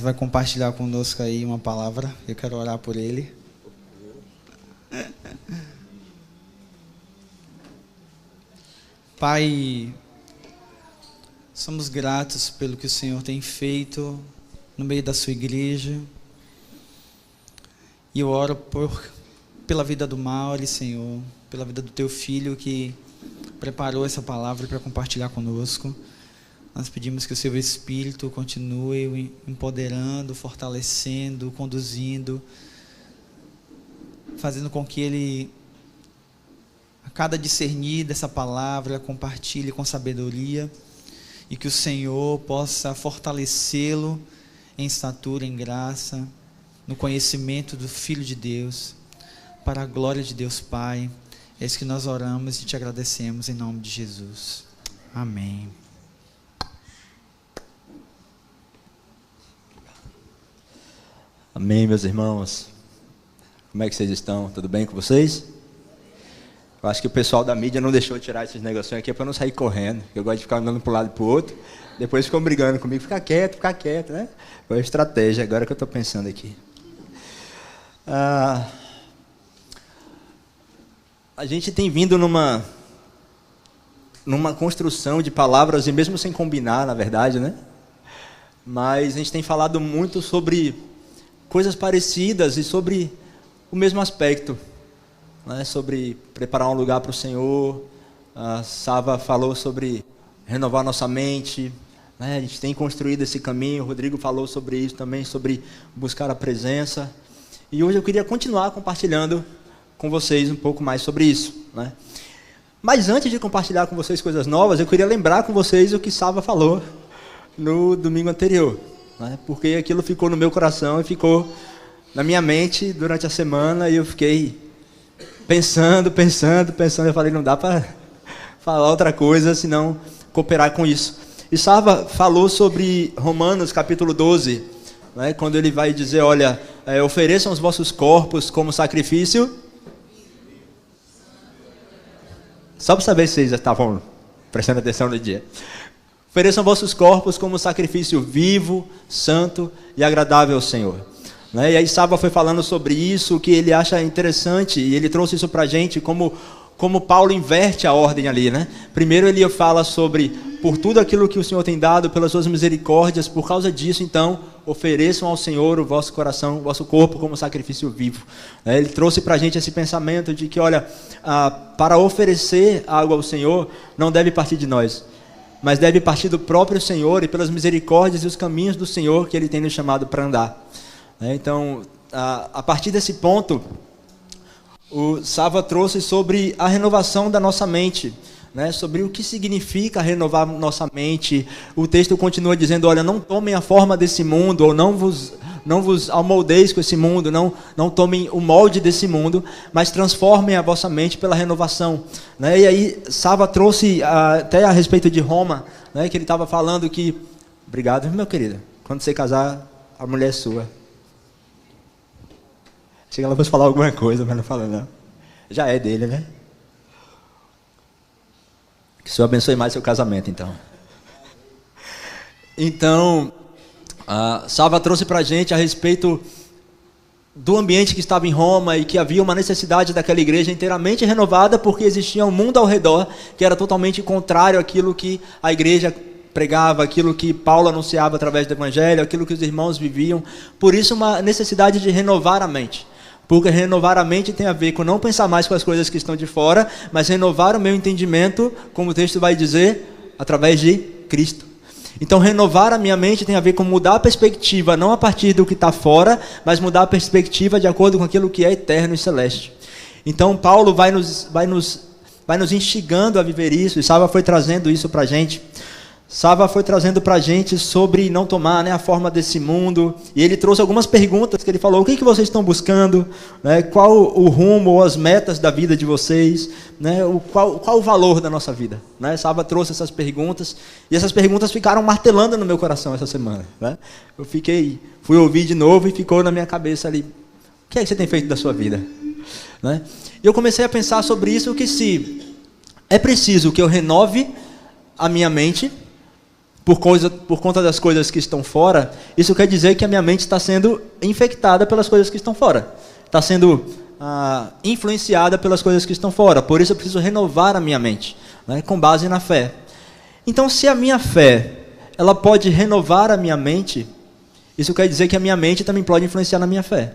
vai compartilhar conosco aí uma palavra. Eu quero orar por ele. Pai, somos gratos pelo que o Senhor tem feito no meio da sua igreja. E eu oro pela vida do Mauri, Senhor, pela vida do teu filho que preparou essa palavra para compartilhar conosco. Nós pedimos que o seu Espírito continue empoderando, fortalecendo, conduzindo, fazendo com que ele, a cada discernir dessa palavra, compartilhe com sabedoria, e que o Senhor possa fortalecê-lo em estatura, em graça, no conhecimento do Filho de Deus, para a glória de Deus Pai. É isso que nós oramos e te agradecemos em nome de Jesus. Amém. Amém, meus irmãos. Como é que vocês estão? Tudo bem com vocês? Eu acho que o pessoal da mídia não deixou eu tirar esses negocinhos aqui para não sair correndo. Eu gosto de ficar andando para um lado e para o outro. Depois ficam brigando comigo. Fica quieto, né? Foi a estratégia, agora que eu estou pensando aqui. A gente tem vindo numa construção de palavras, e mesmo sem combinar, na verdade, né? Mas a gente tem falado muito sobre coisas parecidas e sobre o mesmo aspecto, né? Sobre preparar um lugar para o Senhor. A Sava falou sobre renovar nossa mente, né? A gente tem construído esse caminho. O Rodrigo falou sobre isso também, sobre buscar a presença. E hoje eu queria continuar compartilhando com vocês um pouco mais sobre isso, né? Mas antes de compartilhar com vocês coisas novas, eu queria lembrar com vocês o que Sava falou no domingo anterior, né? Porque aquilo ficou no meu coração e ficou na minha mente durante a semana, e eu fiquei pensando. Eu falei, não dá para falar outra coisa senão cooperar com isso. E Sava falou sobre Romanos capítulo 12, né? Quando ele vai dizer, olha, ofereçam os vossos corpos como sacrifício. Só para saber se vocês já estavam prestando atenção no dia. Ofereçam vossos corpos como sacrifício vivo, santo e agradável ao Senhor. Né? E aí Sava foi falando sobre isso, que ele acha interessante, e ele trouxe isso para a gente, como Paulo inverte a ordem ali, né? Primeiro ele fala sobre, por tudo aquilo que o Senhor tem dado, pelas suas misericórdias, por causa disso, então, ofereçam ao Senhor o vosso coração, o vosso corpo como sacrifício vivo. Ele trouxe para a gente esse pensamento de que, olha, para oferecer algo ao Senhor, não deve partir de nós, mas deve partir do próprio Senhor e pelas misericórdias e os caminhos do Senhor que Ele tem nos chamado para andar. Então, a partir desse ponto, o Sava trouxe sobre a renovação da nossa mente, né? Sobre o que significa renovar nossa mente. O texto continua dizendo, olha, não tomem a forma desse mundo, ou não vos amoldeis com esse mundo, não tomem o molde desse mundo, mas transformem a vossa mente pela renovação, né? E aí Sava trouxe até a respeito de Roma, né? Que ele estava falando que, obrigado, meu querido, quando você casar, a mulher é sua. Achei que ela fosse falar alguma coisa, mas não fala não. Já é dele, né? Que o Senhor abençoe mais seu casamento, então. Então, Sava trouxe para a gente a respeito do ambiente que estava em Roma, e que havia uma necessidade daquela igreja inteiramente renovada, porque existia um mundo ao redor que era totalmente contrário àquilo que a igreja pregava, aquilo que Paulo anunciava através do evangelho, aquilo que os irmãos viviam. Por isso, uma necessidade de renovar a mente. Porque renovar a mente tem a ver com não pensar mais com as coisas que estão de fora, mas renovar o meu entendimento, como o texto vai dizer, através de Cristo. Então, renovar a minha mente tem a ver com mudar a perspectiva, não a partir do que está fora, mas mudar a perspectiva de acordo com aquilo que é eterno e celeste. Então, Paulo vai nos instigando a viver isso, e Sava foi trazendo isso para a gente. Sava foi trazendo para a gente sobre não tomar, né, a forma desse mundo, e ele trouxe algumas perguntas que ele falou, o que vocês estão buscando, né, qual o rumo ou as metas da vida de vocês, né, qual o valor da nossa vida, né? Sava trouxe essas perguntas, e essas perguntas ficaram martelando no meu coração essa semana, né? Fui ouvir de novo e ficou na minha cabeça ali, o que é que você tem feito da sua vida, né? E eu comecei a pensar sobre isso, que se é preciso que eu renove a minha mente, por conta das coisas que estão fora, isso quer dizer que a minha mente está sendo infectada pelas coisas que estão fora. Está sendo influenciada pelas coisas que estão fora. Por isso eu preciso renovar a minha mente, né, com base na fé. Então, se a minha fé ela pode renovar a minha mente, isso quer dizer que a minha mente também pode influenciar na minha fé.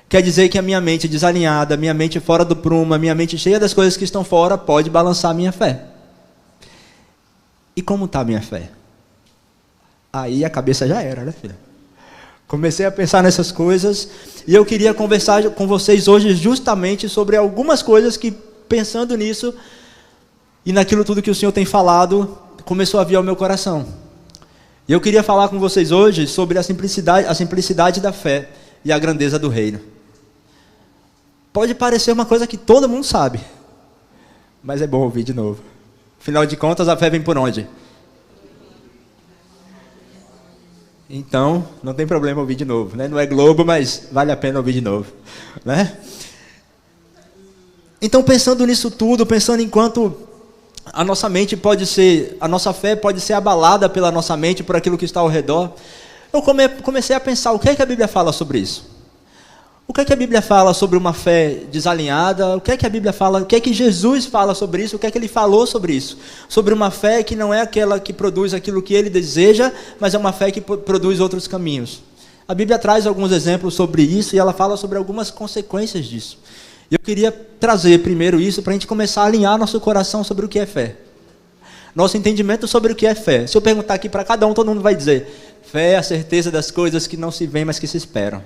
Quer dizer que a minha mente desalinhada, a minha mente fora do prumo, a minha mente cheia das coisas que estão fora, pode balançar a minha fé. E como está a minha fé? Aí a cabeça já era, né, filha? Comecei a pensar nessas coisas e eu queria conversar com vocês hoje justamente sobre algumas coisas que, pensando nisso e naquilo tudo que o Senhor tem falado, começou a vir ao meu coração. E eu queria falar com vocês hoje sobre a simplicidade da fé e a grandeza do reino. Pode parecer uma coisa que todo mundo sabe, mas é bom ouvir de novo. Afinal de contas, a fé vem por onde? Então, não tem problema ouvir de novo, né? Não é Globo, mas vale a pena ouvir de novo, né? Então, pensando nisso tudo, pensando enquanto a nossa mente pode ser, a nossa fé pode ser abalada pela nossa mente, por aquilo que está ao redor, eu comecei a pensar, o que é que a Bíblia fala sobre isso? O que é que a Bíblia fala sobre uma fé desalinhada? O que é que a Bíblia fala? O que é que Jesus fala sobre isso? O que é que ele falou sobre isso? Sobre uma fé que não é aquela que produz aquilo que ele deseja, mas é uma fé que produz outros caminhos. A Bíblia traz alguns exemplos sobre isso e ela fala sobre algumas consequências disso. E eu queria trazer primeiro isso para a gente começar a alinhar nosso coração sobre o que é fé. Nosso entendimento sobre o que é fé. Se eu perguntar aqui para cada um, todo mundo vai dizer: fé é a certeza das coisas que não se veem, mas que se esperam.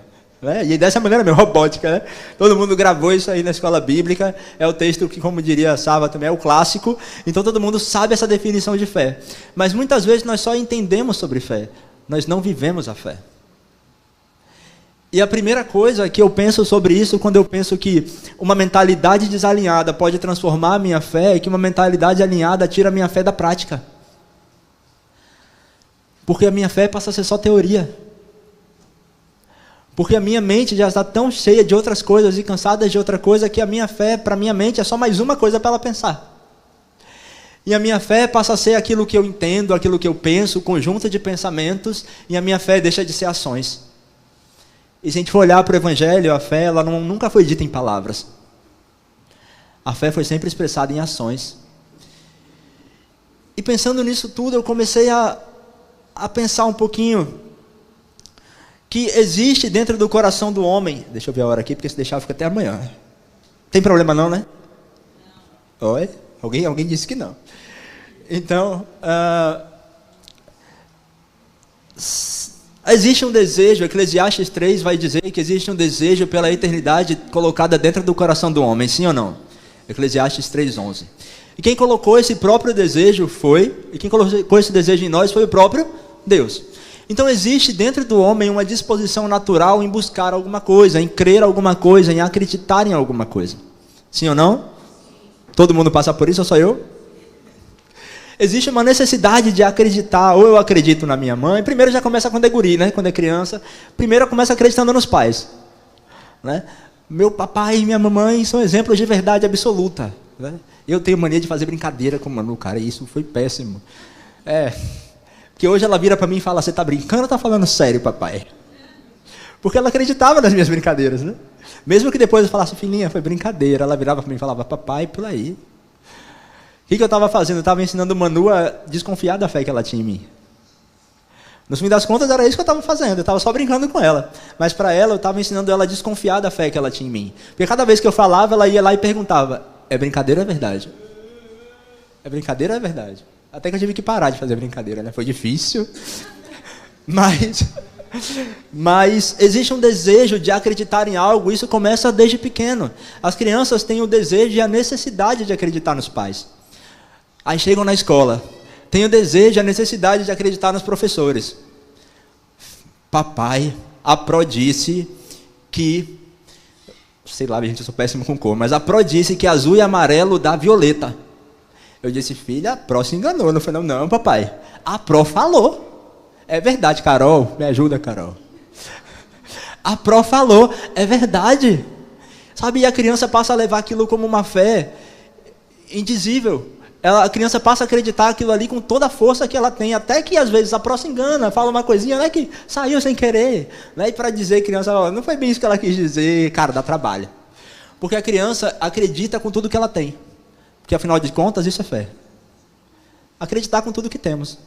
E dessa maneira meio robótica, né? Todo mundo gravou isso aí na escola bíblica. É o texto que, como diria Sava, também é o clássico. Então todo mundo sabe essa definição de fé. Mas muitas vezes nós só entendemos sobre fé, nós não vivemos a fé. E a primeira coisa que eu penso sobre isso, quando eu penso que uma mentalidade desalinhada pode transformar a minha fé, é que uma mentalidade alinhada tira a minha fé da prática. Porque a minha fé passa a ser só teoria. Porque a minha mente já está tão cheia de outras coisas e cansada de outra coisa que a minha fé, para a minha mente, é só mais uma coisa para ela pensar. E a minha fé passa a ser aquilo que eu entendo, aquilo que eu penso, conjunto de pensamentos, e a minha fé deixa de ser ações. E se a gente for olhar para o Evangelho, a fé ela nunca foi dita em palavras. A fé foi sempre expressada em ações. E pensando nisso tudo, eu comecei a pensar um pouquinho que existe dentro do coração do homem. Deixa eu ver a hora aqui, porque se deixar fica até amanhã. Tem problema não, né? Não. Oi? Alguém disse que não. Então, existe um desejo, Eclesiastes 3 vai dizer que existe um desejo pela eternidade colocada dentro do coração do homem, sim ou não? Eclesiastes 3:11. E quem colocou esse próprio desejo e quem colocou esse desejo em nós foi o próprio Deus. Então existe dentro do homem uma disposição natural em buscar alguma coisa, em crer alguma coisa, em acreditar em alguma coisa. Sim ou não? Todo mundo passa por isso ou só eu? Existe uma necessidade de acreditar, ou eu acredito na minha mãe. Primeiro já começa quando é guri, né? Quando é criança. Primeiro começa acreditando nos pais, né? Meu papai e minha mamãe são exemplos de verdade absoluta, né? Eu tenho mania de fazer brincadeira com o Manu, cara, e isso foi péssimo. Porque hoje ela vira para mim e fala: você está brincando ou está falando sério, papai? Porque ela acreditava nas minhas brincadeiras, né? Mesmo que depois eu falasse: filhinha, foi brincadeira. Ela virava para mim e falava: papai, por aí. O que eu estava fazendo? Eu estava ensinando o Manu a desconfiar da fé que ela tinha em mim. No fim das contas, era isso que eu estava fazendo. Eu estava só brincando com ela. Mas para ela, eu estava ensinando ela a desconfiar da fé que ela tinha em mim. Porque cada vez que eu falava, ela ia lá e perguntava: é brincadeira ou é verdade? É brincadeira ou é verdade? Até que eu tive que parar de fazer brincadeira, né? Foi difícil. Mas existe um desejo de acreditar em algo. Isso começa desde pequeno. As crianças têm o desejo e a necessidade de acreditar nos pais. Aí chegam na escola, têm o desejo e a necessidade de acreditar nos professores. Papai, a Pro disse que, sei lá, gente, eu sou péssimo com cor, mas a Pro disse que azul e amarelo dá violeta. Eu disse: filha, a Pro se enganou. Não falei: não, papai, a Pro falou. É verdade, Carol, me ajuda, Carol. A Pro falou, é verdade. Sabe, e a criança passa a levar aquilo como uma fé indizível. a criança passa a acreditar aquilo ali com toda a força que ela tem, até que às vezes a pró se engana, fala uma coisinha, né, que saiu sem querer, né, e para dizer a criança, não foi bem isso que ela quis dizer, cara, dá trabalho. Porque a criança acredita com tudo que ela tem, porque afinal de contas isso é fé. Acreditar com tudo que temos.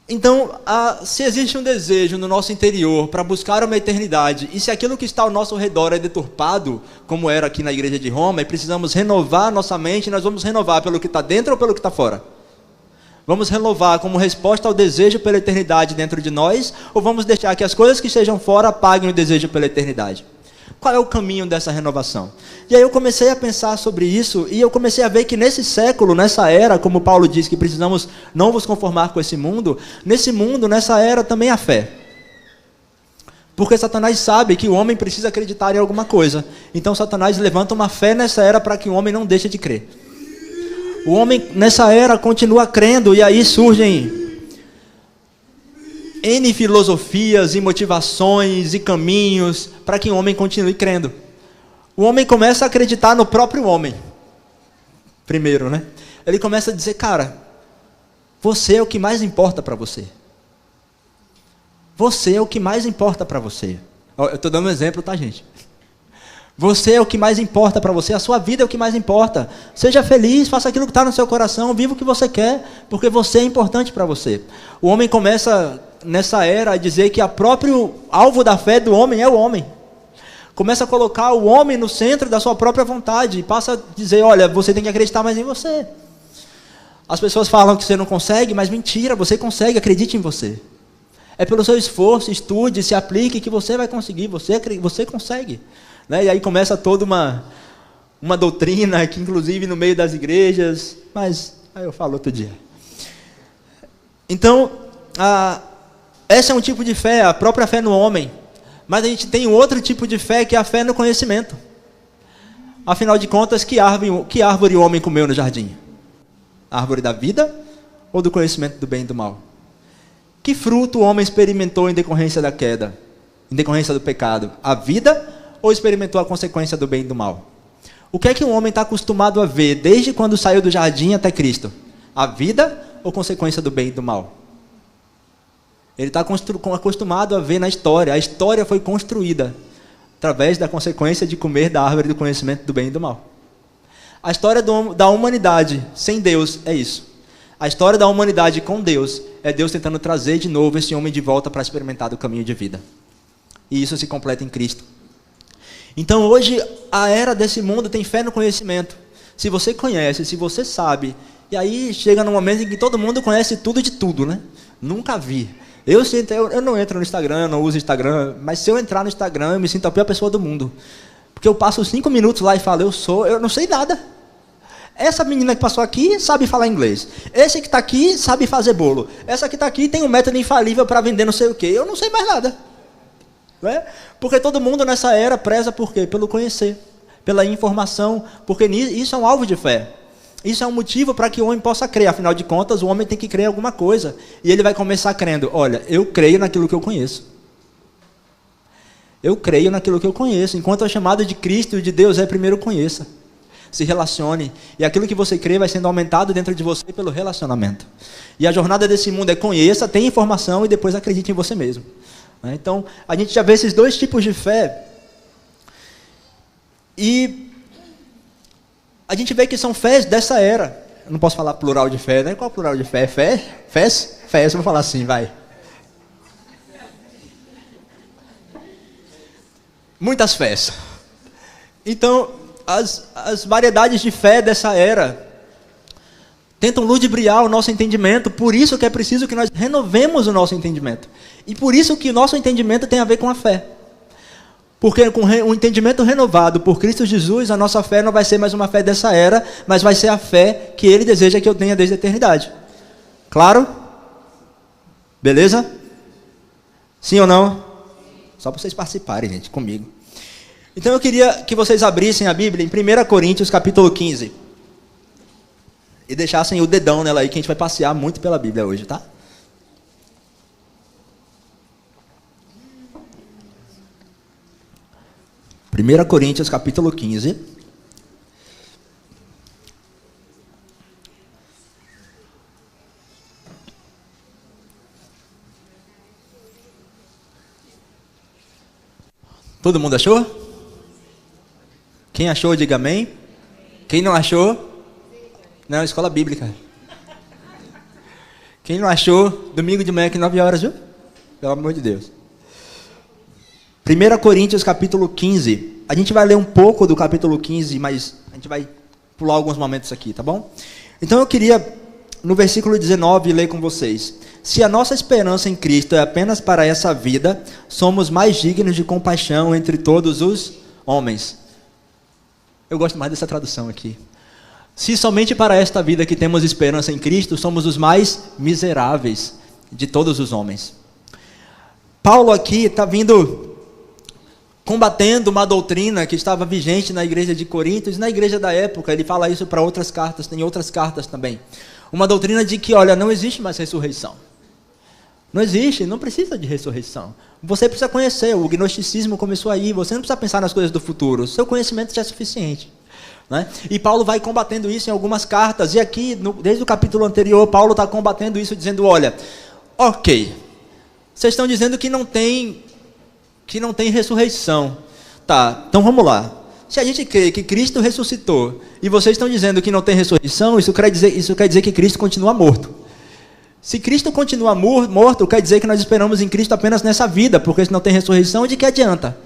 Então, se existe um desejo no nosso interior para buscar uma eternidade, e se aquilo que está ao nosso redor é deturpado, como era aqui na igreja de Roma, e precisamos renovar nossa mente, nós vamos renovar pelo que está dentro ou pelo que está fora? Vamos renovar como resposta ao desejo pela eternidade dentro de nós, ou vamos deixar que as coisas que estejam fora apaguem o desejo pela eternidade? Qual é o caminho dessa renovação? E aí eu comecei a pensar sobre isso, e eu comecei a ver que nesse século, nessa era, como Paulo diz que precisamos não vos conformar com esse mundo, nesse mundo, nessa era também há fé. Porque Satanás sabe que o homem precisa acreditar em alguma coisa. Então Satanás levanta uma fé nessa era para que o homem não deixe de crer. O homem nessa era continua crendo, e aí surgem N filosofias e motivações e caminhos para que o homem continue crendo. O homem começa a acreditar no próprio homem. Primeiro, né? Ele começa a dizer, cara, você é o que mais importa para você. Você é o que mais importa para você. Eu estou dando um exemplo, tá, gente? Você é o que mais importa para você, a sua vida é o que mais importa. Seja feliz, faça aquilo que está no seu coração, viva o que você quer, porque você é importante para você. O homem começa, nessa era, a dizer que o próprio alvo da fé do homem é o homem. Começa a colocar o homem no centro da sua própria vontade, e passa a dizer, olha, você tem que acreditar mais em você. As pessoas falam que você não consegue, mas mentira, você consegue, acredite em você. É pelo seu esforço, estude, se aplique, que você vai conseguir, você consegue. Né? E aí começa toda uma doutrina, que inclusive no meio das igrejas, mas aí eu falo outro dia. Então, esse é um tipo de fé, a própria fé no homem. Mas a gente tem outro tipo de fé, que é a fé no conhecimento. Afinal de contas, que árvore o homem comeu no jardim? A árvore da vida ou do conhecimento do bem e do mal? Que fruto o homem experimentou em decorrência da queda? Em decorrência do pecado? A vida ou experimentou a consequência do bem e do mal? O que é que o homem está acostumado a ver desde quando saiu do jardim até Cristo? A vida ou consequência do bem e do mal? Ele está acostumado a ver na história. A história foi construída através da consequência de comer da árvore do conhecimento do bem e do mal. A história da humanidade sem Deus é isso. A história da humanidade com Deus é Deus tentando trazer de novo esse homem de volta para experimentar o caminho de vida. E isso se completa em Cristo. Então hoje a era desse mundo tem fé no conhecimento. Se você conhece, se você sabe, e aí chega num momento em que todo mundo conhece tudo de tudo, né? Nunca vi. Eu não entro no Instagram, não uso Instagram, mas se eu entrar no Instagram, eu me sinto a pior pessoa do mundo. Porque eu passo 5 minutos lá e falo, eu não sei nada. Essa menina que passou aqui sabe falar inglês. Esse que está aqui sabe fazer bolo. Essa que está aqui tem um método infalível para vender não sei o quê. Eu não sei mais nada. Não é? Porque todo mundo nessa era preza por quê? Pelo conhecer, pela informação, porque isso é um alvo de fé. Isso é um motivo para que o homem possa crer. Afinal de contas, o homem tem que crer em alguma coisa. E ele vai começar crendo, olha, eu creio naquilo que eu conheço. Eu creio naquilo que eu conheço. Enquanto a chamada de Cristo e de Deus é primeiro conheça. Se relacione. E aquilo que você crê vai sendo aumentado dentro de você pelo relacionamento. E a jornada desse mundo é conheça, tenha informação e depois acredite em você mesmo. Então, a gente já vê esses dois tipos de fé. E a gente vê que são fés dessa era. Eu não posso falar plural de fé, né? Qual é o plural de fé? Fé? Fés? Fés, vou falar assim, vai. Muitas fés. Então, as variedades de fé dessa era tentam ludibriar o nosso entendimento. Por isso que é preciso que nós renovemos o nosso entendimento. E por isso que o nosso entendimento tem a ver com a fé. Porque com o entendimento renovado por Cristo Jesus, a nossa fé não vai ser mais uma fé dessa era, mas vai ser a fé que Ele deseja que eu tenha desde a eternidade. Claro? Beleza? Sim ou não? Só para vocês participarem, gente, comigo. Então eu queria que vocês abrissem a Bíblia em 1 Coríntios capítulo 15. E deixassem o dedão nela aí, que a gente vai passear muito pela Bíblia hoje, tá? Primeira Coríntios capítulo 15. Todo mundo achou? Quem achou, diga amém. Quem não achou? Não, escola bíblica. Quem não achou, domingo de manhã aqui 9 horas, viu? Pelo amor de Deus. 1 Coríntios capítulo 15. A gente vai ler um pouco do capítulo 15, mas a gente vai pular alguns momentos aqui, tá bom? Então eu queria, no versículo 19, ler com vocês. Se a nossa esperança em Cristo é apenas para essa vida, somos mais dignos de compaixão entre todos os homens. Eu gosto mais dessa tradução aqui. Se somente para esta vida que temos esperança em Cristo, somos os mais miseráveis de todos os homens. Paulo aqui está vindo combatendo uma doutrina que estava vigente na igreja de Corinto e na igreja da época. Ele fala isso para outras cartas, tem outras cartas também. Uma doutrina de que, olha, não existe mais ressurreição. Não existe, não precisa de ressurreição. Você precisa conhecer, o gnosticismo começou aí, você não precisa pensar nas coisas do futuro, seu conhecimento já é suficiente. Né? E Paulo vai combatendo isso em algumas cartas, e aqui, desde o capítulo anterior, Paulo está combatendo isso, dizendo, olha, ok, vocês estão dizendo que não tem ressurreição. Tá, então vamos lá. Se a gente crê que Cristo ressuscitou, e vocês estão dizendo que não tem ressurreição, isso quer dizer que Cristo continua morto. Se Cristo continua morto, quer dizer que nós esperamos em Cristo apenas nessa vida, porque se não tem ressurreição, de que adianta?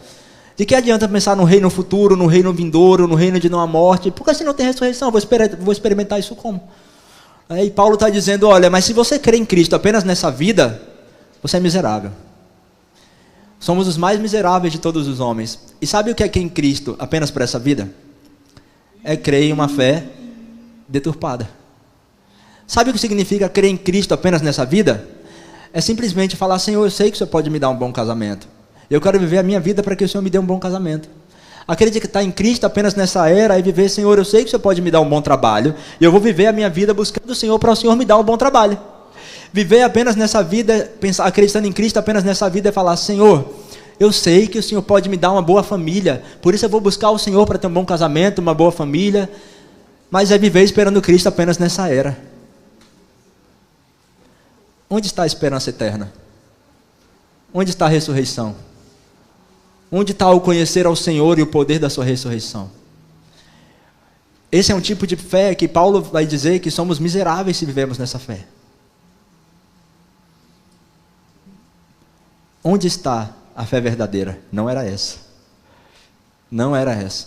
De que adianta pensar no reino futuro, no reino vindouro, no reino de não há morte? Porque se não tem ressurreição, vou experimentar isso como? Aí Paulo está dizendo, olha, mas se você crê em Cristo apenas nessa vida, você é miserável. Somos os mais miseráveis de todos os homens. E sabe o que é crer em Cristo apenas para essa vida? É crer em uma fé deturpada. Sabe o que significa crer em Cristo apenas nessa vida? É simplesmente falar, Senhor, eu sei que o Senhor pode me dar um bom casamento. Eu quero viver a minha vida para que o Senhor me dê um bom casamento. Acreditar em Cristo apenas nessa era é viver, Senhor, eu sei que o Senhor pode me dar um bom trabalho. E eu vou viver a minha vida buscando o Senhor para o Senhor me dar um bom trabalho. Viver apenas nessa vida, acreditando em Cristo apenas nessa vida é falar, Senhor, eu sei que o Senhor pode me dar uma boa família. Por isso eu vou buscar o Senhor para ter um bom casamento, uma boa família. Mas é viver esperando Cristo apenas nessa era. Onde está a esperança eterna? Onde está a ressurreição? Onde está o conhecer ao Senhor e o poder da sua ressurreição? Esse é um tipo de fé que Paulo vai dizer que somos miseráveis se vivemos nessa fé. Onde está a fé verdadeira? Não era essa. Não era essa.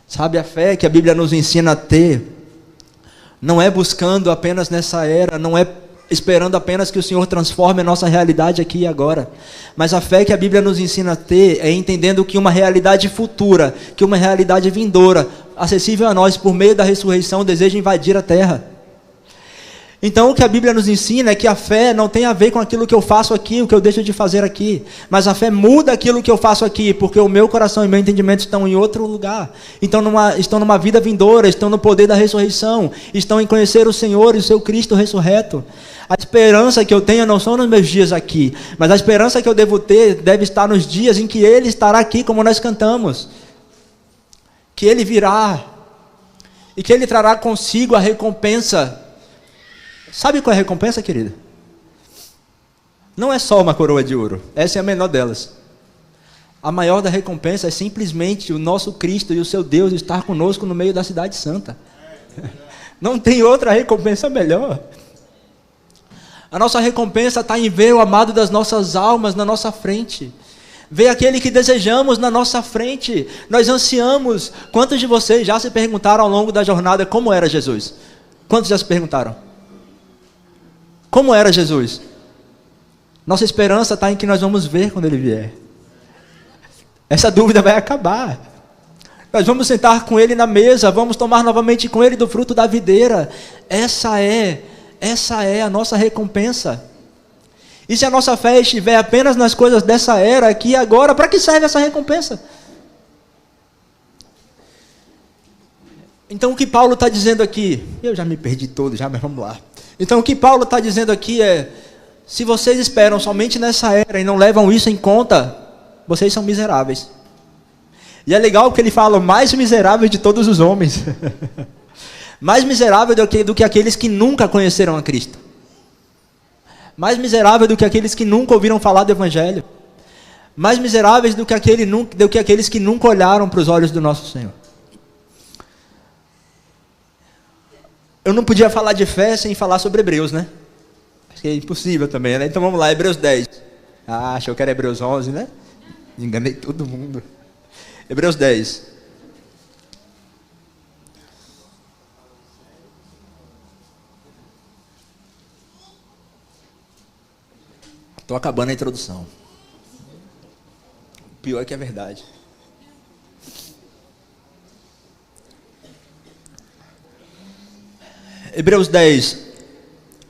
Sabe, a fé que a Bíblia nos ensina a ter, não é buscando apenas nessa era, não é esperando apenas que o Senhor transforme a nossa realidade aqui e agora. Mas a fé que a Bíblia nos ensina a ter é entendendo que uma realidade futura, que uma realidade vindoura, acessível a nós por meio da ressurreição, deseja invadir a terra. Então o que a Bíblia nos ensina é que a fé não tem a ver com aquilo que eu faço aqui, o que eu deixo de fazer aqui. Mas a fé muda aquilo que eu faço aqui, porque o meu coração e meu entendimento estão em outro lugar. Estão numa vida vindoura, estão no poder da ressurreição, estão em conhecer o Senhor e o seu Cristo ressurreto. A esperança que eu tenho não são nos meus dias aqui, mas a esperança que eu devo ter deve estar nos dias em que Ele estará aqui, como nós cantamos. Que Ele virá e que Ele trará consigo a recompensa. Sabe qual é a recompensa, querida? Não é só uma coroa de ouro, essa é a menor delas. A maior da recompensa é simplesmente o nosso Cristo e o seu Deus estar conosco no meio da cidade santa. Não tem outra recompensa melhor. A nossa recompensa está em ver o amado das nossas almas na nossa frente. Ver aquele que desejamos na nossa frente. Nós ansiamos. Quantos de vocês já se perguntaram ao longo da jornada como era Jesus? Quantos já se perguntaram? Como era Jesus? Nossa esperança está em que nós vamos ver quando Ele vier. Essa dúvida vai acabar. Nós vamos sentar com Ele na mesa, vamos tomar novamente com Ele do fruto da videira. Essa é a nossa recompensa. E se a nossa fé estiver apenas nas coisas dessa era, aqui e agora, para que serve essa recompensa? Então o que Paulo está dizendo aqui, eu já me perdi todo, mas vamos lá. Então o que Paulo está dizendo aqui é, se vocês esperam somente nessa era e não levam isso em conta, vocês são miseráveis. E é legal porque ele fala, o mais miserável de todos os homens. Mais miserável do que aqueles que nunca conheceram a Cristo. Mais miserável do que aqueles que nunca ouviram falar do Evangelho. mais miseráveis do que aqueles que nunca olharam para os olhos do nosso Senhor. Eu não podia falar de fé sem falar sobre Hebreus, né? Acho que é impossível também, né? Então vamos lá, Hebreus 10. Ah, achei que era Hebreus 11, né? Enganei todo mundo. Hebreus 10. Estou acabando a introdução. O pior é que é verdade. Hebreus 10,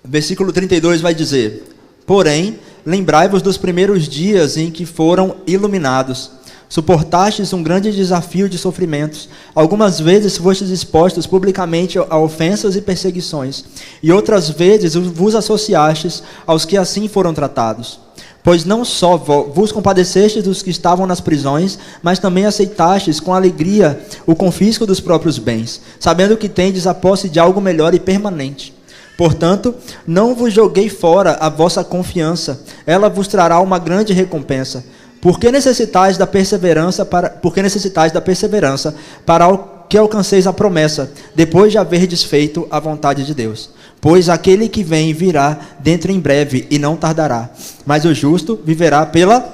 versículo 32 vai dizer: porém, lembrai-vos dos primeiros dias em que foram iluminados. Suportastes um grande desafio de sofrimentos. Algumas vezes fostes expostos publicamente a ofensas e perseguições, e outras vezes vos associastes aos que assim foram tratados. Pois não só vos compadecestes dos que estavam nas prisões, mas também aceitastes com alegria o confisco dos próprios bens, sabendo que tendes a posse de algo melhor e permanente. Portanto, não vos joguei fora a vossa confiança, ela vos trará uma grande recompensa. Porque necessitais da perseverança para que alcanceis a promessa, depois de haverdes feito a vontade de Deus. Pois aquele que vem virá dentro em breve e não tardará. Mas o justo viverá pela...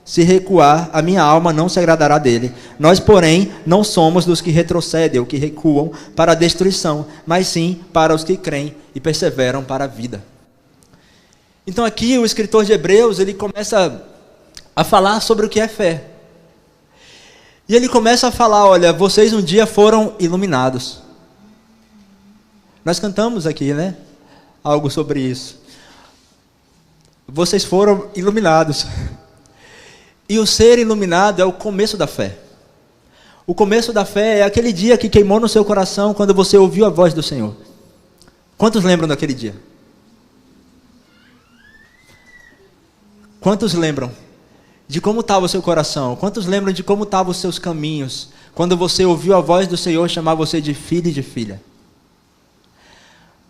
Se recuar, a minha alma não se agradará dele. Nós, porém, não somos dos que retrocedem ou que recuam para a destruição, mas sim para os que creem e perseveram para a vida. Então aqui o escritor de Hebreus, ele começa a falar sobre o que é fé. E ele começa a falar, olha, vocês um dia foram iluminados. Nós cantamos aqui, né? Algo sobre isso. Vocês foram iluminados. E o ser iluminado é o começo da fé. O começo da fé é aquele dia que queimou no seu coração quando você ouviu a voz do Senhor. Quantos lembram daquele dia? Quantos lembram de como estava o seu coração? Quantos lembram de como estavam os seus caminhos quando você ouviu a voz do Senhor chamar você de filho e de filha?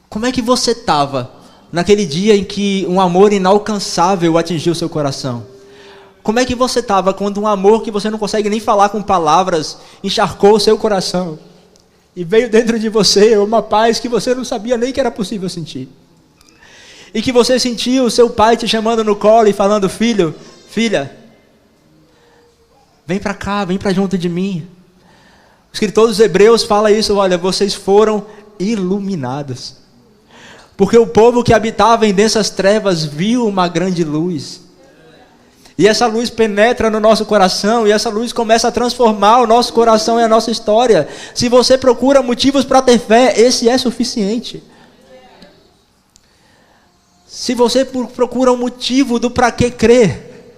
Como é que você estava naquele dia em que um amor inalcançável atingiu o seu coração? Como é que você estava quando um amor que você não consegue nem falar com palavras encharcou o seu coração? E veio dentro de você uma paz que você não sabia nem que era possível sentir. E que você sentiu o seu pai te chamando no colo e falando: filho, filha, vem para cá, vem para junto de mim. O escritor dos Hebreus fala isso, olha, vocês foram iluminados. Porque o povo que habitava em densas trevas viu uma grande luz. E essa luz penetra no nosso coração, e essa luz começa a transformar o nosso coração e a nossa história. Se você procura motivos para ter fé, esse é suficiente. Se você procura um motivo do para que crer,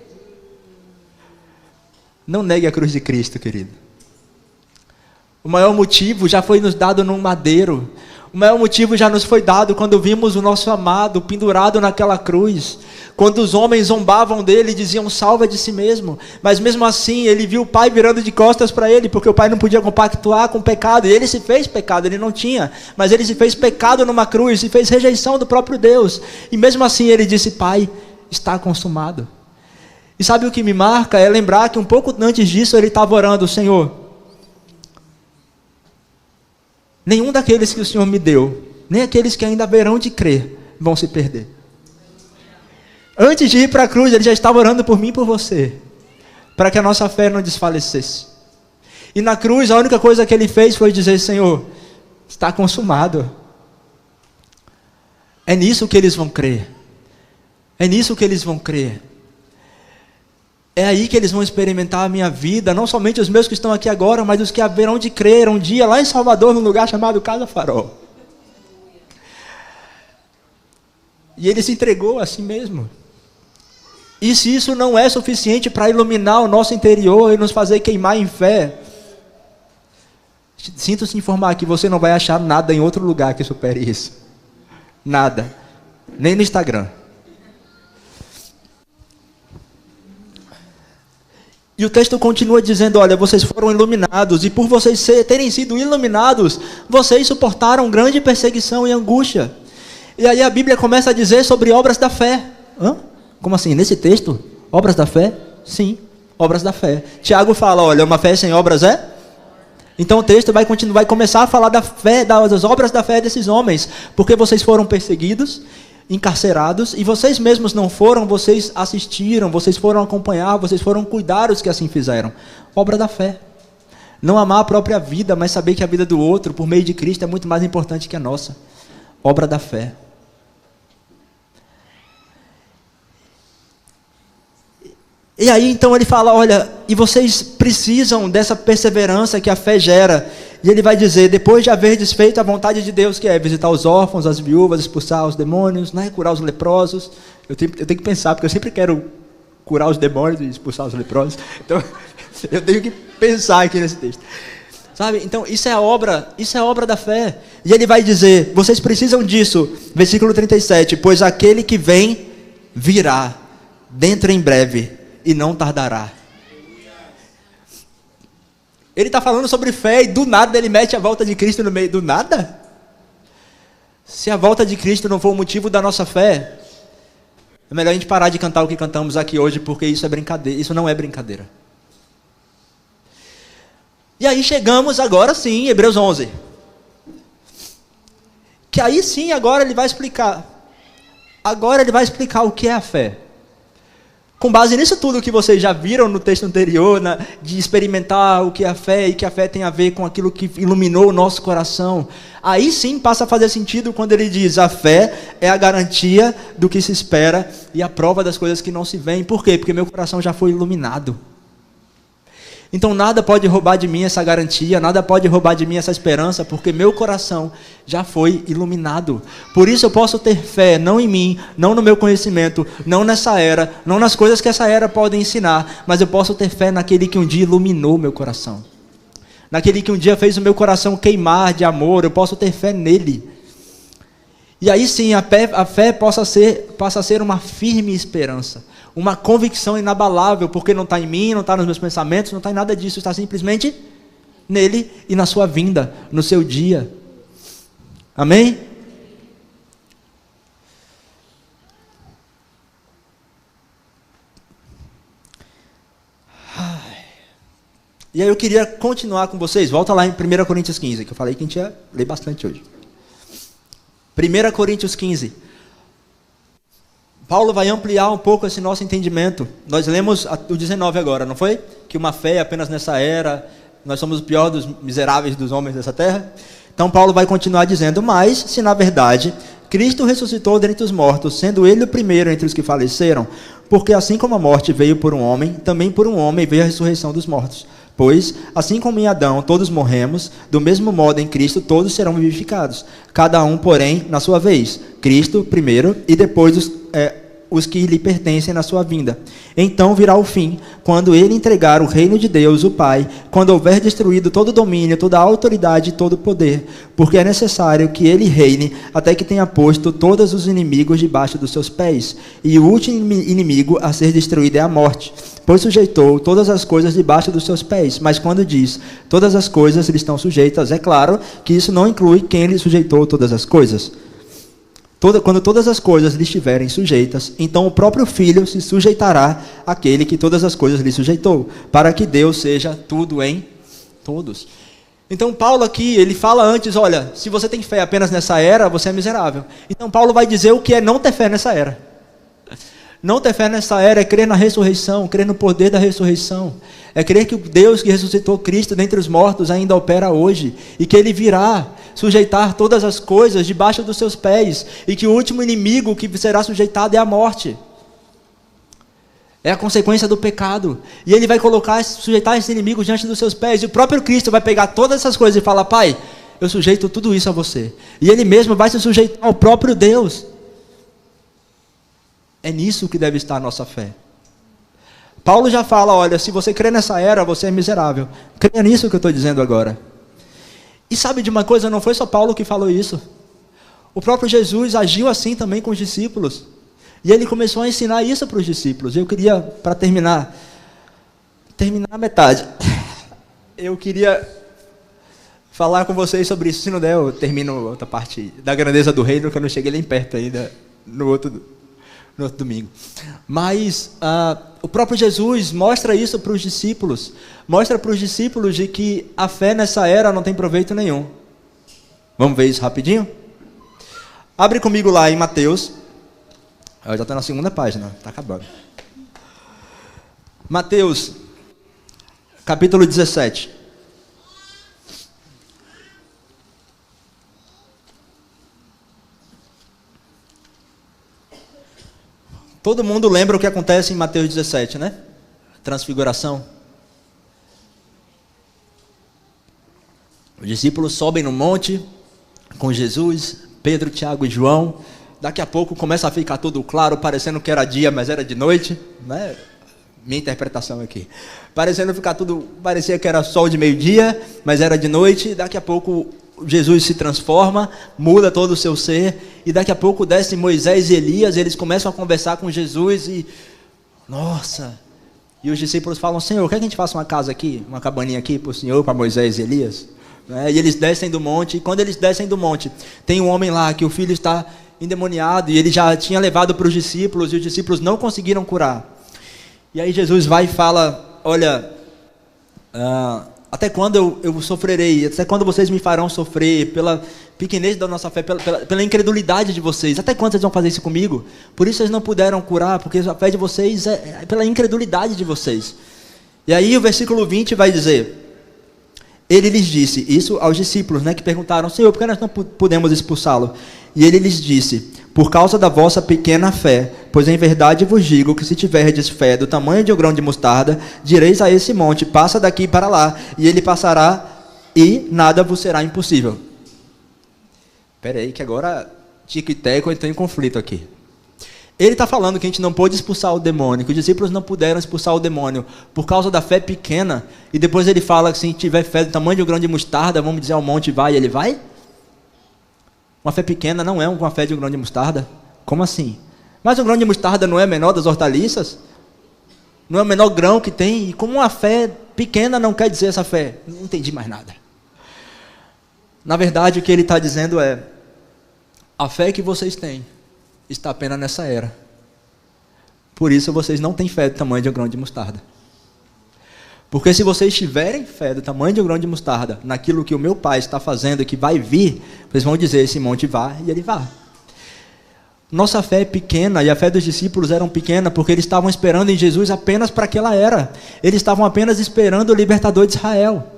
não negue a cruz de Cristo, querido. O maior motivo já foi nos dado num madeiro. O maior motivo já nos foi dado quando vimos o nosso amado pendurado naquela cruz. Quando os homens zombavam dele e diziam: salva de si mesmo. Mas mesmo assim ele viu o pai virando de costas para ele, porque o pai não podia compactuar com o pecado. E ele se fez pecado, ele não tinha. Mas ele se fez pecado numa cruz, se fez rejeição do próprio Deus. E mesmo assim ele disse: pai, está consumado. E sabe o que me marca? É lembrar que um pouco antes disso ele estava orando: Senhor, nenhum daqueles que o Senhor me deu, nem aqueles que ainda haverão de crer, vão se perder. Antes de ir para a cruz, ele já estava orando por mim e por você, para que a nossa fé não desfalecesse. E na cruz, a única coisa que ele fez foi dizer: Senhor, está consumado. É nisso que eles vão crer. É nisso que eles vão crer. É aí que eles vão experimentar a minha vida, não somente os meus que estão aqui agora, mas os que haverão de crer um dia lá em Salvador, num lugar chamado Casa Farol. E ele se entregou a si mesmo. E se isso não é suficiente para iluminar o nosso interior e nos fazer queimar em fé, sinto-se informar que você não vai achar nada em outro lugar que supere isso. Nada. Nem no Instagram. E o texto continua dizendo: olha, vocês foram iluminados, e por vocês terem sido iluminados, vocês suportaram grande perseguição e angústia. E aí a Bíblia começa a dizer sobre obras da fé. Hã? Como assim? Nesse texto? Obras da fé? Sim, obras da fé. Tiago fala, olha, uma fé sem obras é? Então o texto vai começar a falar da fé, das obras da fé desses homens, porque vocês foram perseguidos, encarcerados, e vocês mesmos não foram, vocês assistiram, vocês foram acompanhar, vocês foram cuidar os que assim fizeram. Obra da fé. Não amar a própria vida, mas saber que a vida do outro, por meio de Cristo, é muito mais importante que a nossa. Obra da fé. E aí então ele fala, olha, e vocês precisam dessa perseverança que a fé gera. E ele vai dizer, depois de haver desfeito a vontade de Deus, que é visitar os órfãos, as viúvas, expulsar os demônios, né, curar os leprosos. Eu tenho que pensar, porque eu sempre quero curar os demônios e expulsar os leprosos. Então, eu tenho que pensar aqui nesse texto. Sabe? Então, isso é a obra da fé. E ele vai dizer, vocês precisam disso, versículo 37, pois aquele que vem, virá, dentro em breve, e não tardará. Ele está falando sobre fé e do nada ele mete a volta de Cristo no meio do nada. Se a volta de Cristo não for o motivo da nossa fé, é melhor a gente parar de cantar o que cantamos aqui hoje, porque isso é brincadeira, isso não é brincadeira. E aí chegamos agora sim, em Hebreus 11. Que aí sim, agora ele vai explicar. Agora ele vai explicar o que é a fé. Com base nisso tudo que vocês já viram no texto anterior, de experimentar o que é a fé e que a fé tem a ver com aquilo que iluminou o nosso coração, aí sim passa a fazer sentido quando ele diz, a fé é a garantia do que se espera e a prova das coisas que não se veem. Por quê? Porque meu coração já foi iluminado. Então nada pode roubar de mim essa garantia, nada pode roubar de mim essa esperança, porque meu coração já foi iluminado. Por isso eu posso ter fé, não em mim, não no meu conhecimento, não nessa era, não nas coisas que essa era pode ensinar, mas eu posso ter fé naquele que um dia iluminou meu coração. Naquele que um dia fez o meu coração queimar de amor, eu posso ter fé nele. E aí sim, a fé passa a ser uma firme esperança. Uma convicção inabalável, porque não está em mim, não está nos meus pensamentos, não está em nada disso, está simplesmente nele e na sua vinda, no seu dia. Amém? E aí eu queria continuar com vocês, volta lá em 1 Coríntios 15, que eu falei que a gente ia ler bastante hoje. 1 Coríntios 15. Paulo vai ampliar um pouco esse nosso entendimento. Nós lemos o 19 agora, não foi? Que uma fé apenas nessa era, nós somos o pior dos miseráveis dos homens dessa terra. Então Paulo vai continuar dizendo, mas se na verdade Cristo ressuscitou dentre os mortos, sendo ele o primeiro entre os que faleceram, porque assim como a morte veio por um homem, também por um homem veio a ressurreição dos mortos. Pois, assim como em Adão todos morremos, do mesmo modo em Cristo todos serão vivificados. Cada um, porém, na sua vez. Cristo primeiro e depois os que lhe pertencem na sua vinda. Então virá o fim, quando ele entregar o reino de Deus, o Pai, quando houver destruído todo domínio, toda autoridade e todo poder, porque é necessário que ele reine até que tenha posto todos os inimigos debaixo dos seus pés. E o último inimigo a ser destruído é a morte, pois sujeitou todas as coisas debaixo dos seus pés. Mas quando diz todas as coisas lhe estão sujeitas, é claro que isso não inclui quem lhe sujeitou todas as coisas. Quando todas as coisas lhe estiverem sujeitas, então o próprio Filho se sujeitará àquele que todas as coisas lhe sujeitou, para que Deus seja tudo em todos. Então Paulo aqui, ele fala antes, olha, se você tem fé apenas nessa era, você é miserável. Então Paulo vai dizer o que é não ter fé nessa era. Não ter fé nessa era é crer na ressurreição, crer no poder da ressurreição. É crer que o Deus que ressuscitou Cristo dentre os mortos ainda opera hoje, e que ele virá sujeitar todas as coisas debaixo dos seus pés, e que o último inimigo que será sujeitado é a morte. É a consequência do pecado. E ele vai sujeitar esse inimigo diante dos seus pés, e o próprio Cristo vai pegar todas essas coisas e falar, Pai, eu sujeito tudo isso a você. E ele mesmo vai se sujeitar ao próprio Deus. É nisso que deve estar a nossa fé. Paulo já fala, olha, se você crê nessa era, você é miserável. Creia nisso que eu estou dizendo agora. E sabe de uma coisa, não foi só Paulo que falou isso. O próprio Jesus agiu assim também com os discípulos. E ele começou a ensinar isso para os discípulos. Eu queria, para terminar a metade, eu queria falar com vocês sobre isso. Se não der, eu termino outra parte da grandeza do reino, que eu não cheguei nem perto ainda no no outro domingo. Mas o próprio Jesus mostra isso para os discípulos. Mostra para os discípulos de que a fé nessa era não tem proveito nenhum. Vamos ver isso rapidinho? Abre comigo lá em Mateus. Eu já estou na segunda página, está acabando. Mateus, capítulo 17. Todo mundo lembra o que acontece em Mateus 17, né? Transfiguração. Os discípulos sobem no monte com Jesus, Pedro, Tiago e João. Daqui a pouco começa a ficar tudo claro, parecendo que era dia, mas era de noite, né? Minha interpretação aqui. Parecia que era sol de meio-dia, mas era de noite. Daqui a pouco Jesus se transforma, muda todo o seu ser, e daqui a pouco descem Moisés e Elias, eles começam a conversar com Jesus e... Nossa! E os discípulos falam, Senhor, quer que a gente faça uma casa aqui, uma cabaninha aqui para o Senhor, para Moisés e Elias? E eles descem do monte, e quando eles descem do monte, tem um homem lá que o filho está endemoniado, e ele já tinha levado para os discípulos, e os discípulos não conseguiram curar. E aí Jesus vai e fala, olha... até quando eu sofrerei? Até quando vocês me farão sofrer? Pela pequenez da nossa fé, pela incredulidade de vocês. Até quando vocês vão fazer isso comigo? Por isso vocês não puderam curar, porque a fé de vocês é pela incredulidade de vocês. E aí o versículo 20 vai dizer... Ele lhes disse, isso aos discípulos, né, que perguntaram, Senhor, por que nós não podemos expulsá-lo? E ele lhes disse, por causa da vossa pequena fé, pois em verdade vos digo que se tiverdes fé do tamanho de um grão de mostarda, direis a esse monte, passa daqui para lá, e ele passará, e nada vos será impossível. Espera aí que agora Tico e Teco estão em conflito aqui. Ele está falando que a gente não pôde expulsar o demônio, que os discípulos não puderam expulsar o demônio por causa da fé pequena, e depois ele fala que se tiver fé do tamanho de um grão de mostarda, vamos dizer ao monte vai, e ele vai? Uma fé pequena não é uma fé de um grão de mostarda? Como assim? Mas o grão de mostarda não é menor das hortaliças? Não é o menor grão que tem? E como uma fé pequena não quer dizer essa fé? Não entendi mais nada. Na verdade, o que ele está dizendo é, a fé que vocês têm está apenas nessa era. Por isso vocês não têm fé do tamanho de um grão de mostarda. Porque se vocês tiverem fé do tamanho de um grão de mostarda, naquilo que o meu Pai está fazendo e que vai vir, vocês vão dizer, esse monte vá, e ele vá. Nossa fé é pequena, e a fé dos discípulos era pequena, porque eles estavam esperando em Jesus apenas para aquela era. Eles estavam apenas esperando o libertador de Israel.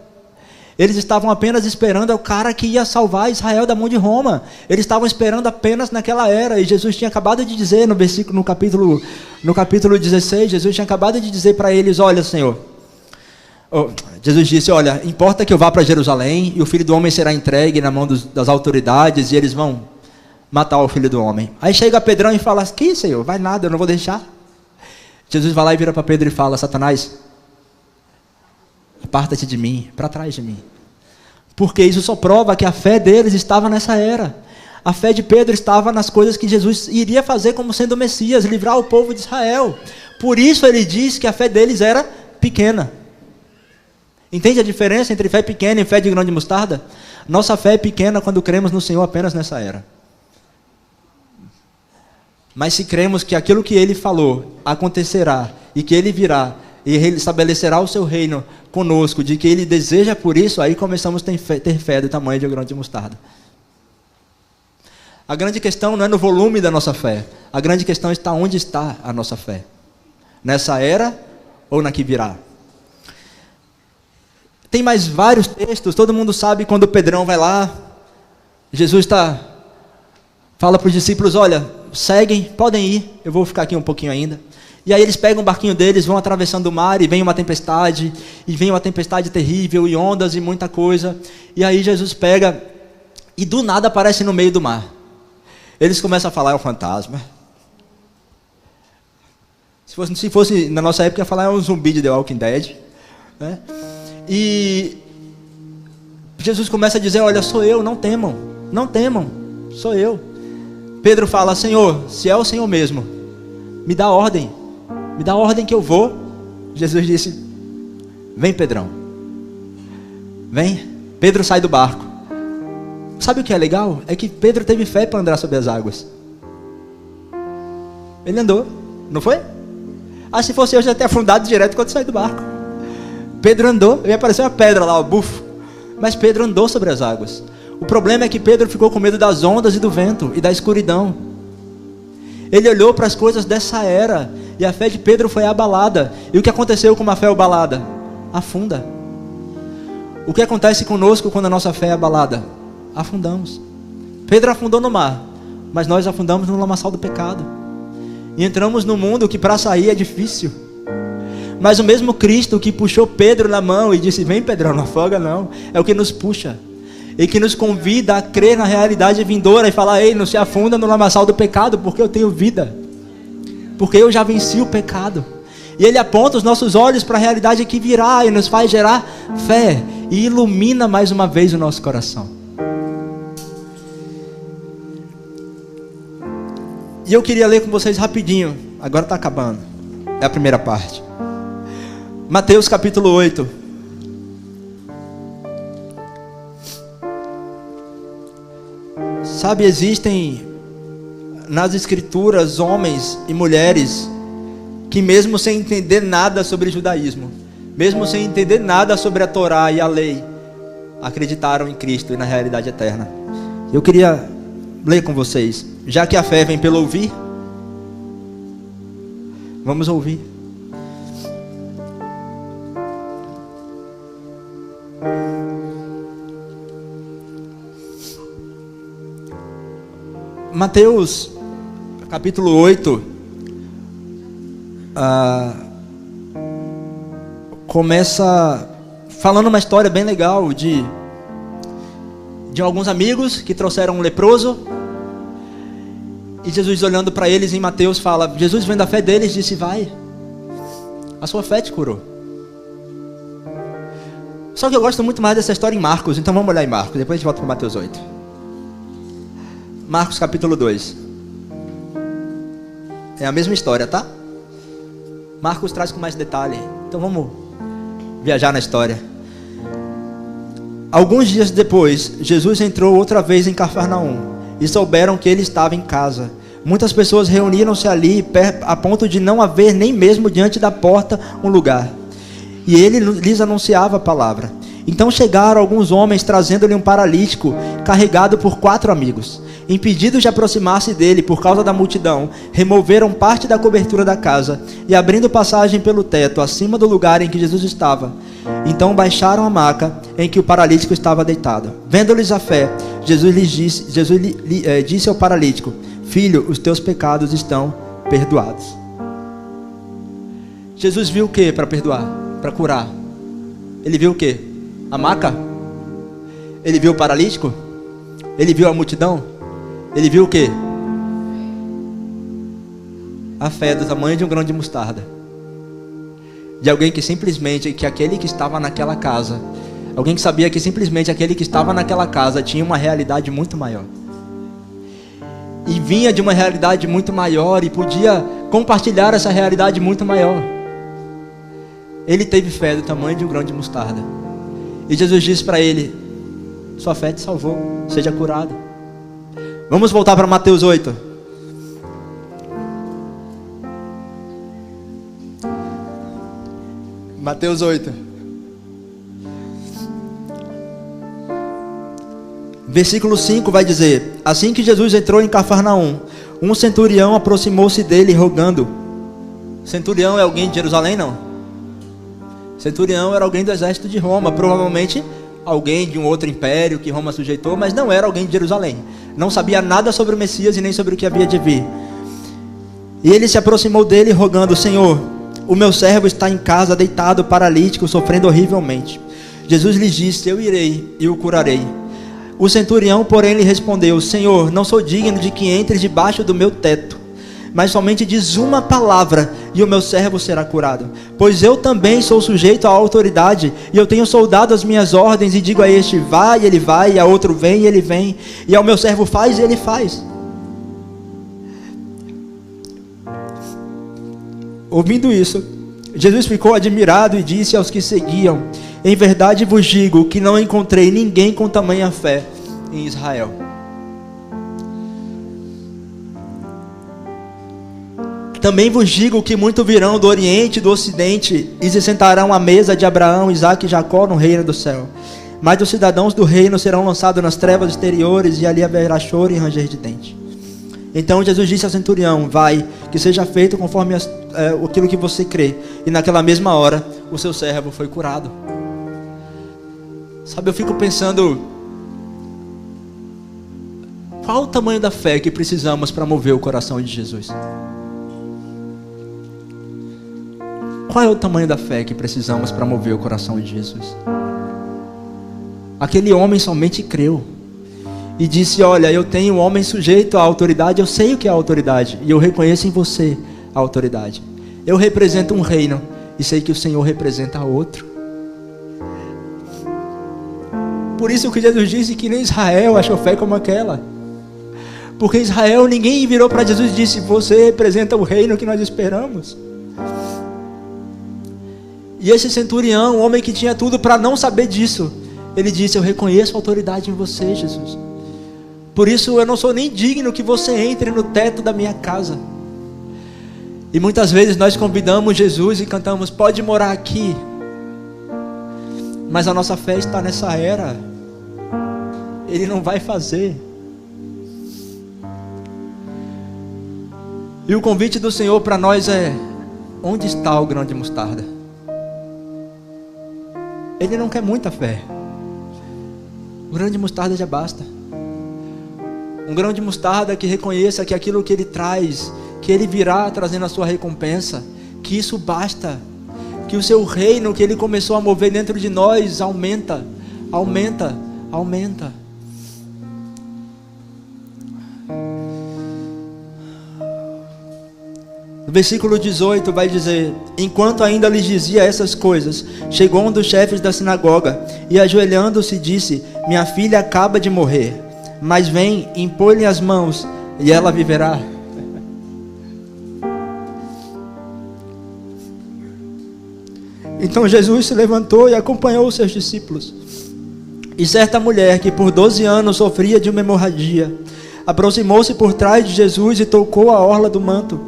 Eles estavam apenas esperando o cara que ia salvar Israel da mão de Roma. Eles estavam esperando apenas naquela era. E Jesus tinha acabado de dizer no capítulo 16, Jesus tinha acabado de dizer para eles, olha, Senhor, Jesus disse, olha, importa que eu vá para Jerusalém e o Filho do Homem será entregue na mão das autoridades e eles vão matar o Filho do Homem. Aí chega Pedrão e fala, que Senhor, vai nada, eu não vou deixar. Jesus vai lá e vira para Pedro e fala, Satanás, aparta-te de mim, para trás de mim. Porque isso só prova que a fé deles estava nessa era. A fé de Pedro estava nas coisas que Jesus iria fazer como sendo o Messias, livrar o povo de Israel. Por isso ele diz que a fé deles era pequena. Entende a diferença entre fé pequena e fé de grão de mostarda? Nossa fé é pequena quando cremos no Senhor apenas nessa era. Mas se cremos que aquilo que Ele falou acontecerá e que Ele virá e Ele estabelecerá o seu reino conosco, de que Ele deseja por isso, aí começamos a ter fé do tamanho de um grão de mostarda. A grande questão não é no volume da nossa fé. A grande questão está onde está a nossa fé. Nessa era ou na que virá. Tem mais vários textos, todo mundo sabe quando o Pedrão vai lá, Jesus fala para os discípulos, olha, seguem, podem ir, eu vou ficar aqui um pouquinho ainda. E aí eles pegam o barquinho deles, vão atravessando o mar e vem uma tempestade terrível, e ondas e muita coisa. E aí Jesus pega e do nada aparece no meio do mar. Eles começam a falar, é um fantasma. Se fosse na nossa época, ia falar, é um zumbi de The Walking Dead. Né? E Jesus começa a dizer, olha, sou eu, não temam, sou eu. Pedro fala, Senhor, se é o Senhor mesmo, me dá ordem que eu vou. Jesus disse, vem Pedrão, vem. Pedro sai do barco. Sabe o que é legal? É que Pedro teve fé para andar sobre as águas. Ele andou, não foi? Ah, se fosse eu, já ia ter afundado direto quando saí do barco. Pedro andou, ia aparecer uma pedra lá, bufo. Mas Pedro andou sobre as águas. O problema é que Pedro ficou com medo das ondas e do vento e da escuridão. Ele olhou para as coisas dessa era e a fé de Pedro foi abalada. E o que aconteceu com uma fé abalada? Afunda. O que acontece conosco quando a nossa fé é abalada? Afundamos. Pedro afundou no mar, mas nós afundamos no lamaçal do pecado. E entramos num mundo que para sair é difícil. Mas o mesmo Cristo que puxou Pedro na mão e disse: vem Pedrão, não afoga não, é o que nos puxa. E que nos convida a crer na realidade vindoura e falar: ei, não se afunda no lamaçal do pecado, porque eu tenho vida. Porque eu já venci o pecado. E Ele aponta os nossos olhos para a realidade que virá e nos faz gerar fé. E ilumina mais uma vez o nosso coração. E eu queria ler com vocês rapidinho. Agora está acabando. É a primeira parte. Mateus capítulo 8. Sabe, existem nas escrituras homens e mulheres que mesmo sem entender nada sobre judaísmo, mesmo sem entender nada sobre a Torá e a lei, acreditaram em Cristo e na realidade eterna. Eu queria ler com vocês. Já que a fé vem pelo ouvir, vamos ouvir. Mateus capítulo 8 começa falando uma história bem legal de alguns amigos que trouxeram um leproso. E Jesus, olhando para eles em Mateus, fala: Jesus, vendo a fé deles, disse: vai, a sua fé te curou. Só que eu gosto muito mais dessa história em Marcos. Então vamos olhar em Marcos, depois a gente volta para Mateus 8. Marcos capítulo 2. É a mesma história, tá? Marcos traz com mais detalhe. Então vamos viajar na história. Alguns dias depois, Jesus entrou outra vez em Cafarnaum e souberam que ele estava em casa. Muitas pessoas reuniram-se ali a ponto de não haver nem mesmo diante da porta um lugar. E ele lhes anunciava a palavra. Então chegaram alguns homens trazendo-lhe um paralítico carregado por 4 amigos. Impedidos de aproximar-se dele por causa da multidão, removeram parte da cobertura da casa e, abrindo passagem pelo teto acima do lugar em que Jesus estava, então baixaram a maca em que o paralítico estava deitado. Vendo-lhes a fé, Jesus disse ao paralítico: filho, os teus pecados estão perdoados. Jesus viu o que para perdoar? Para curar? Ele viu o que? A maca? Ele viu o paralítico? Ele viu a multidão? Ele viu o que? A fé do tamanho de um grão de mostarda. De alguém que simplesmente, que aquele que estava naquela casa, alguém que sabia que simplesmente aquele que estava naquela casa tinha uma realidade muito maior. E vinha de uma realidade muito maior e podia compartilhar essa realidade muito maior. Ele teve fé do tamanho de um grão de mostarda. E Jesus disse para ele: sua fé te salvou, seja curado. Vamos voltar para Mateus 8. Mateus 8. Versículo 5 vai dizer: assim que Jesus entrou em Cafarnaum, um centurião aproximou-se dele rogando. Centurião é alguém de Jerusalém, não? Centurião era alguém do exército de Roma, provavelmente alguém de um outro império que Roma sujeitou, mas não era alguém de Jerusalém. Não sabia nada sobre o Messias e nem sobre o que havia de vir. E ele se aproximou dele rogando: Senhor, o meu servo está em casa deitado, paralítico, sofrendo horrivelmente. Jesus lhe disse: eu irei e o curarei. O centurião, porém, lhe respondeu: Senhor, não sou digno de que entres debaixo do meu teto, mas somente diz uma palavra e o meu servo será curado. Pois eu também sou sujeito à autoridade, e eu tenho soldado as minhas ordens, e digo a este: vai, e ele vai, e a outro: vem, e ele vem, e ao meu servo: faz, e ele faz. Ouvindo isso, Jesus ficou admirado e disse aos que seguiam: em verdade vos digo que não encontrei ninguém com tamanha fé em Israel. Também vos digo que muito virão do Oriente e do Ocidente e se sentarão à mesa de Abraão, Isaque e Jacó no reino do céu. Mas os cidadãos do reino serão lançados nas trevas exteriores e ali haverá choro e ranger de dente. Então Jesus disse ao centurião: vai, que seja feito conforme aquilo que você crê. E naquela mesma hora o seu servo foi curado. Sabe, eu fico pensando, qual o tamanho da fé que precisamos para mover o coração de Jesus? Qual é o tamanho da fé que precisamos para mover o coração de Jesus? Aquele homem somente creu e disse: olha, eu tenho um homem sujeito à autoridade, eu sei o que é a autoridade e eu reconheço em você a autoridade. Eu represento um reino e sei que o Senhor representa outro. Por isso que Jesus disse que nem Israel achou fé como aquela. Porque em Israel ninguém virou para Jesus e disse: você representa o reino que nós esperamos. E esse centurião, um homem que tinha tudo para não saber disso, ele disse: eu reconheço a autoridade em você, Jesus. Por isso eu não sou nem digno que você entre no teto da minha casa. E muitas vezes nós convidamos Jesus e cantamos: pode morar aqui. Mas a nossa fé está nessa era. Ele não vai fazer. E o convite do Senhor para nós é: onde está o grão de mostarda? Ele não quer muita fé. O grão de mostarda já basta. Um grão de mostarda que reconheça que aquilo que ele traz, que ele virá trazendo a sua recompensa, que isso basta. Que o seu reino que ele começou a mover dentro de nós aumenta, aumenta, aumenta. No versículo 18 vai dizer: enquanto ainda lhes dizia essas coisas, chegou um dos chefes da sinagoga e ajoelhando-se disse: minha filha acaba de morrer, mas vem, impõe-lhe as mãos e ela viverá. Então Jesus se levantou e acompanhou os seus discípulos. E certa mulher que por 12 anos sofria de uma hemorragia aproximou-se por trás de Jesus e tocou a orla do manto,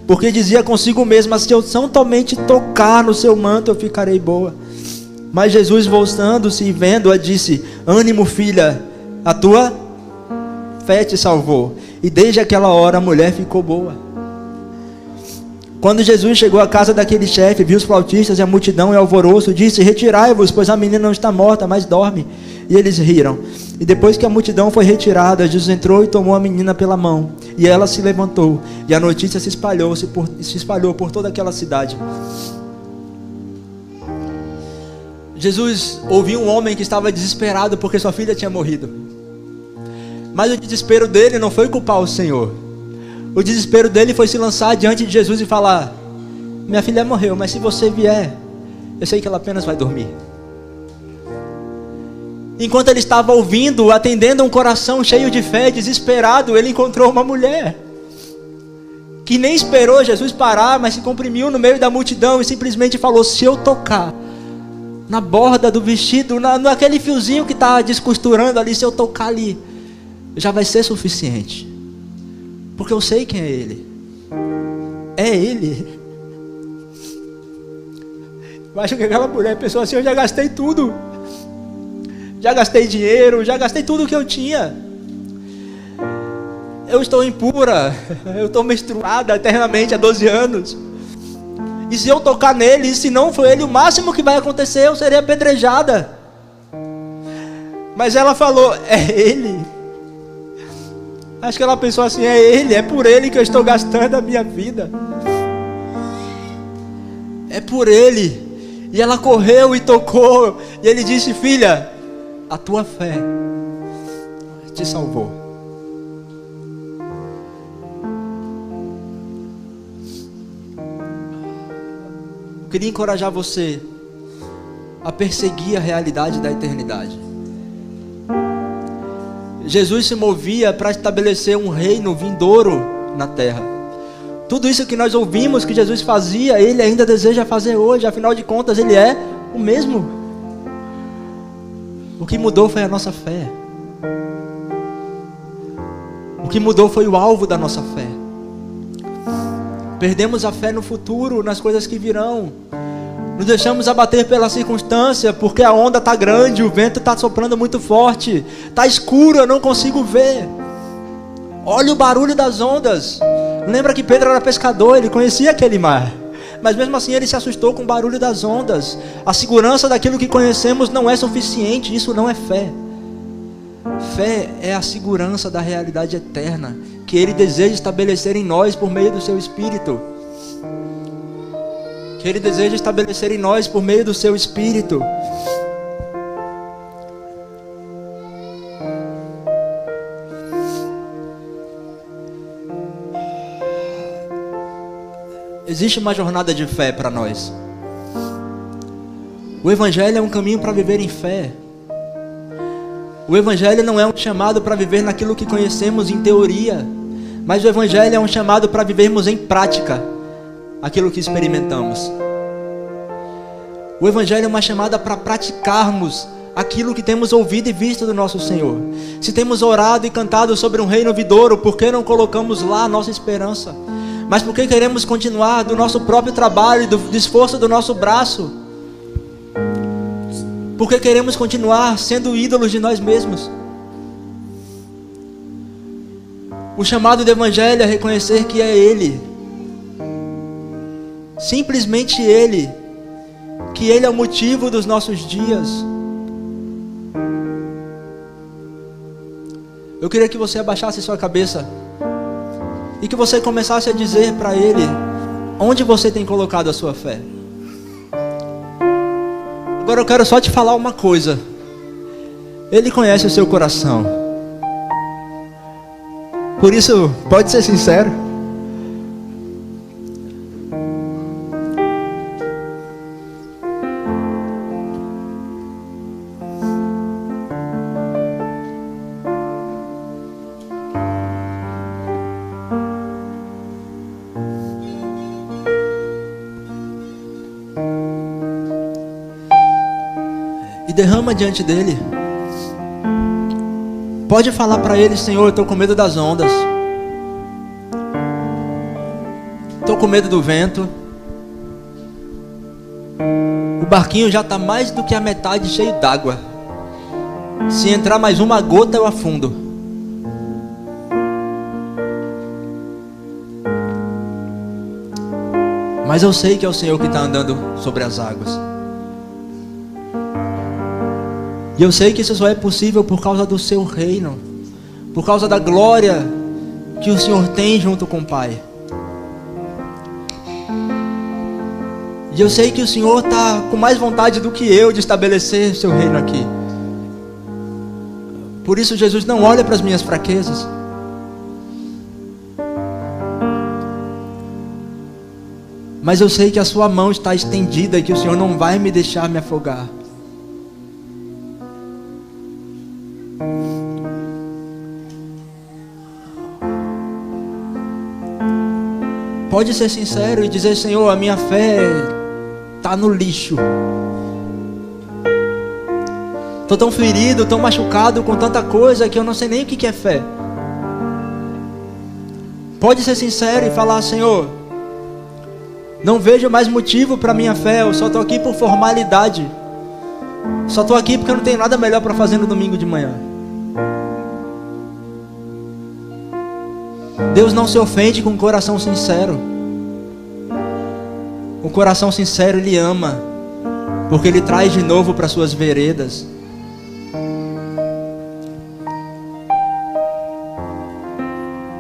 porque dizia consigo mesma: se eu tão somente tocar no seu manto eu ficarei boa. Mas Jesus, voltando-se e vendo-a, disse: ânimo, filha, a tua fé te salvou. E desde aquela hora a mulher ficou boa. Quando Jesus chegou à casa daquele chefe, viu os flautistas e a multidão e alvoroço, disse: retirai-vos, pois a menina não está morta, mas dorme. E eles riram. E depois que a multidão foi retirada, Jesus entrou e tomou a menina pela mão, e ela se levantou, e a notícia se espalhou por toda aquela cidade. Jesus ouviu um homem que estava desesperado porque sua filha tinha morrido. Mas o desespero dele não foi culpar o Senhor. O desespero dele foi se lançar diante de Jesus e falar: minha filha morreu, mas se você vier, eu sei que ela apenas vai dormir. Enquanto ele estava ouvindo, atendendo um coração cheio de fé, desesperado, ele encontrou uma mulher que nem esperou Jesus parar, mas se comprimiu no meio da multidão e simplesmente falou: se eu tocar na borda do vestido, naquele fiozinho que está descosturando ali, se eu tocar ali, já vai ser suficiente, porque eu sei quem é Ele. É Ele. Eu acho que aquela mulher pensou assim: eu já gastei tudo, já gastei dinheiro, já gastei tudo que eu tinha, eu estou impura, eu estou menstruada eternamente há 12 anos, e se eu tocar nele, e se não for ele, o máximo que vai acontecer, eu serei apedrejada. Mas ela falou: é Ele. Acho que ela pensou assim: é Ele, é por Ele que eu estou gastando a minha vida, é por Ele. E ela correu e tocou, e ele disse: filha, a tua fé te salvou. Eu queria encorajar você a perseguir a realidade da eternidade. Jesus se movia para estabelecer um reino vindouro na terra. Tudo isso que nós ouvimos que Jesus fazia, Ele ainda deseja fazer hoje. Afinal de contas, Ele é o mesmo. O que mudou foi a nossa fé. O que mudou foi o alvo da nossa fé. Perdemos a fé no futuro, nas coisas que virão. Nos deixamos abater pela circunstância, porque a onda está grande, o vento está soprando muito forte, está escuro, eu não consigo ver. Olha o barulho das ondas. Lembra que Pedro era pescador, ele conhecia aquele mar, mas mesmo assim ele se assustou com o barulho das ondas. A segurança daquilo que conhecemos não é suficiente, isso não é fé. Fé é a segurança da realidade eterna, que Ele deseja estabelecer em nós por meio do Seu Espírito. Que Ele deseja estabelecer em nós por meio do Seu Espírito. Existe uma jornada de fé para nós. O Evangelho é um caminho para viver em fé. O Evangelho não é um chamado para viver naquilo que conhecemos em teoria, mas o Evangelho é um chamado para vivermos em prática aquilo que experimentamos. O Evangelho é uma chamada para praticarmos aquilo que temos ouvido e visto do nosso Senhor. Se temos orado e cantado sobre um reino vindouro, por que não colocamos lá a nossa esperança? Mas por que queremos continuar do nosso próprio trabalho, do esforço do nosso braço? Porque queremos continuar sendo ídolos de nós mesmos. O chamado do Evangelho é reconhecer que é Ele, simplesmente Ele, que Ele é o motivo dos nossos dias. Eu queria que você abaixasse sua cabeça e que você começasse a dizer para Ele onde você tem colocado a sua fé. Agora eu quero só te falar uma coisa. Ele conhece o seu coração. Por isso, pode ser sincero. E derrama diante dele. Pode falar para ele: Senhor, eu estou com medo das ondas, estou com medo do vento, o barquinho já está mais do que a metade cheio d'água, se entrar mais uma gota eu afundo. Mas eu sei que é o Senhor que está andando sobre as águas. E eu sei que isso só é possível por causa do seu reino, por causa da glória que o Senhor tem junto com o Pai. E eu sei que o Senhor está com mais vontade do que eu de estabelecer o seu reino aqui. Por isso, Jesus, não olha para as minhas fraquezas. Mas eu sei que a sua mão está estendida e que o Senhor não vai me deixar me afogar. Pode ser sincero e dizer: Senhor, a minha fé está no lixo. Estou tão ferido, tão machucado com tanta coisa que eu não sei nem o que é fé. Pode ser sincero e falar: Senhor, não vejo mais motivo para minha fé, eu só estou aqui por formalidade. Só estou aqui porque eu não tenho nada melhor para fazer no domingo de manhã. Deus não se ofende com um coração sincero. O coração sincero Ele ama, porque Ele traz de novo para suas veredas.